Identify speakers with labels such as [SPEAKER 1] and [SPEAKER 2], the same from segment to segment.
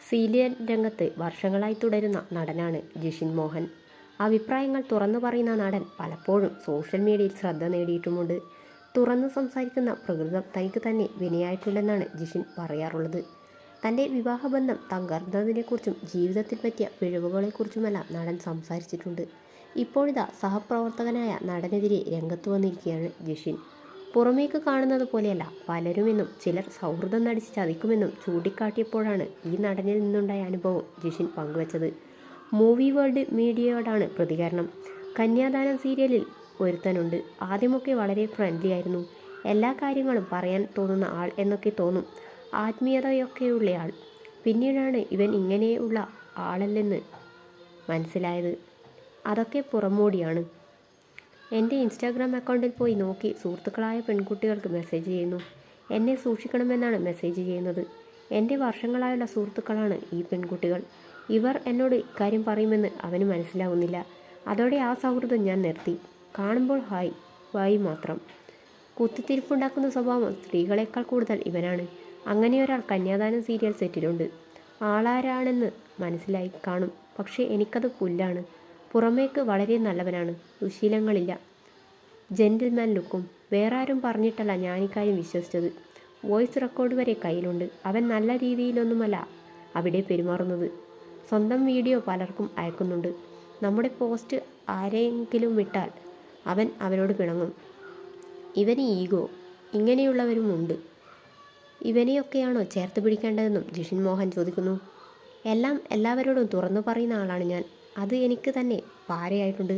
[SPEAKER 1] Serial രംഗത്ത് വർഷങ്ങളായി തുടരുന്ന നടനാണ് ജിഷിൻ മോഹൻ. അഭിപ്രായങ്ങൾ തുറന്നു പറയുന്ന നടൻ പലപ്പോഴും സോഷ്യൽ മീഡിയയിൽ ശ്രദ്ധ നേടിയിട്ടുമുണ്ട്. തുറന്നു സംസാരിക്കുന്ന പ്രകൃതം തനിക്ക് തന്നെ വിനയായിട്ടുണ്ടെന്നാണ് ജിഷിൻ പറയാറുള്ളത്. തൻ്റെ വിവാഹബന്ധം തകർന്നതിനെക്കുറിച്ചും ജീവിതത്തിൽ പറ്റിയ പിഴവുകളെക്കുറിച്ചുമെല്ലാം നടൻ സംസാരിച്ചിട്ടുണ്ട്. ഇപ്പോഴിതാ സഹപ്രവർത്തകനായ നടനെതിരെ രംഗത്ത് വന്നിരിക്കുകയാണ് ജിഷിൻ. പുറമേക്ക് കാണുന്നത് പോലെയല്ല പലരുമെന്നും ചിലർ സൗഹൃദം നടിച്ച് ചതിക്കുമെന്നും ചൂണ്ടിക്കാട്ടിയപ്പോഴാണ് ഈ നടനിൽ നിന്നുണ്ടായ അനുഭവം ജിഷിൻ പങ്കുവച്ചത്. മൂവി വേൾഡ് മീഡിയയോടാണ് പ്രതികരണം. കന്യാദാനം സീരിയലിൽ ഒരുത്തനുണ്ട്. ആദ്യമൊക്കെ വളരെ ഫ്രണ്ട്ലി ആയിരുന്നു. എല്ലാ കാര്യങ്ങളും പറയാൻ തോന്നുന്ന ആൾ എന്നൊക്കെ തോന്നും. ആത്മീയതയൊക്കെയുള്ളയാൾ. പിന്നീടാണ് ഇവൻ ഇങ്ങനെയുള്ള ആളല്ലെന്ന് മനസ്സിലായത്. അതൊക്കെ പുറമോടിയാണ്. എൻ്റെ ഇൻസ്റ്റാഗ്രാം അക്കൗണ്ടിൽ പോയി നോക്കി സുഹൃത്തുക്കളായ പെൺകുട്ടികൾക്ക് മെസ്സേജ് ചെയ്യുന്നു. എന്നെ സൂക്ഷിക്കണമെന്നാണ് മെസ്സേജ് ചെയ്യുന്നത്. എൻ്റെ വർഷങ്ങളായുള്ള സുഹൃത്തുക്കളാണ് ഈ പെൺകുട്ടികൾ. ഇവർ എന്നോട് ഇക്കാര്യം പറയുമെന്ന് അവന് മനസ്സിലാവുന്നില്ല. അതോടെ ആ സൗഹൃദം ഞാൻ നിർത്തി. കാണുമ്പോൾ ഹായ് വായി മാത്രം. കുത്തിത്തിരിപ്പുണ്ടാക്കുന്ന സ്വഭാവം സ്ത്രീകളെക്കാൾ കൂടുതൽ ഇവനാണ്. അങ്ങനെയൊരാൾ കന്യാദാനം സീരിയൽ സെറ്റിലുണ്ട്. ആളാരാണെന്ന് മനസ്സിലായി കാണും. പക്ഷേ എനിക്കത് പുല്ലാണ്. പുറമേക്ക് വളരെ നല്ലവനാണ്. ദുശീലങ്ങളില്ല. ജെന്റിൽമാൻ ലുക്കും. വേറെ ആരും പറഞ്ഞിട്ടല്ല ഞാനിക്കാര്യം വിശ്വസിച്ചത്. വോയിസ് റെക്കോർഡ് വരെ കയ്യിലുണ്ട്. അവൻ നല്ല രീതിയിലൊന്നുമല്ല അവിടെ പെരുമാറുന്നത്. സ്വന്തം വീഡിയോ പലർക്കും അയക്കുന്നുണ്ട്. നമ്മുടെ പോസ്റ്റ് ആരെങ്കിലും വിട്ടാൽ അവൻ അവരോട് പിണങ്ങും. ഇവന് ഈഗോ. ഇങ്ങനെയുള്ളവരുമുണ്ട്. ഇവനെയൊക്കെയാണോ ചേർത്ത് പിടിക്കേണ്ടതെന്നും ജിഷിൻ മോഹൻ ചോദിക്കുന്നു. എല്ലാം എല്ലാവരോടും തുറന്നു പറയുന്ന ആളാണ് ഞാൻ. അത് എനിക്ക് തന്നെ പാരയായിട്ടുണ്ട്.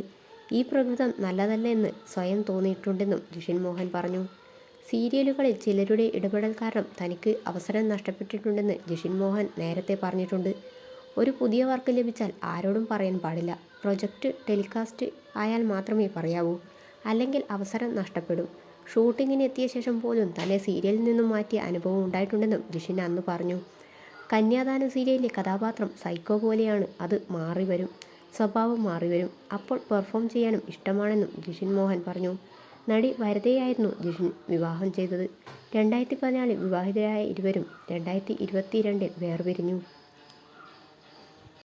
[SPEAKER 1] ഈ പ്രകൃതം നല്ലതല്ല എന്ന് സ്വയം തോന്നിയിട്ടുണ്ടെന്നും ജിഷിൻ മോഹൻ പറഞ്ഞു. സീരിയലുകളിൽ ചിലരുടെ ഇടപെടൽ കാരണം തനിക്ക് അവസരം നഷ്ടപ്പെട്ടിട്ടുണ്ടെന്ന് ജിഷിൻ മോഹൻ നേരത്തെ പറഞ്ഞിട്ടുണ്ട്. ഒരു പുതിയ വർക്ക് ലഭിച്ചാൽ ആരോടും പറയാൻ പാടില്ല. പ്രൊജക്റ്റ് ടെലികാസ്റ്റ് ആയാൽ മാത്രമേ പറയാവൂ. അല്ലെങ്കിൽ അവസരം നഷ്ടപ്പെടും. ഷൂട്ടിങ്ങിന് എത്തിയ ശേഷം പോലും തന്നെ സീരിയലിൽ നിന്നും മാറ്റിയ അനുഭവം ഉണ്ടായിട്ടുണ്ടെന്നും ജിഷിൻ അന്ന് പറഞ്ഞു. കന്യാദാനം സീരിയലിലെ കഥാപാത്രം സൈക്കോ പോലെയാണ്. അത് മാറിവരും. സ്വഭാവം മാറിവരും. അപ്പോൾ പെർഫോം ചെയ്യാനും ഇഷ്ടമാണെന്നും ജിഷിൻ മോഹൻ പറഞ്ഞു. നടി വരദയായിരുന്നു ജിഷിൻ വിവാഹം ചെയ്തത്. 2014 വിവാഹിതരായ ഇരുവരും 2022 വേർപിരിഞ്ഞു.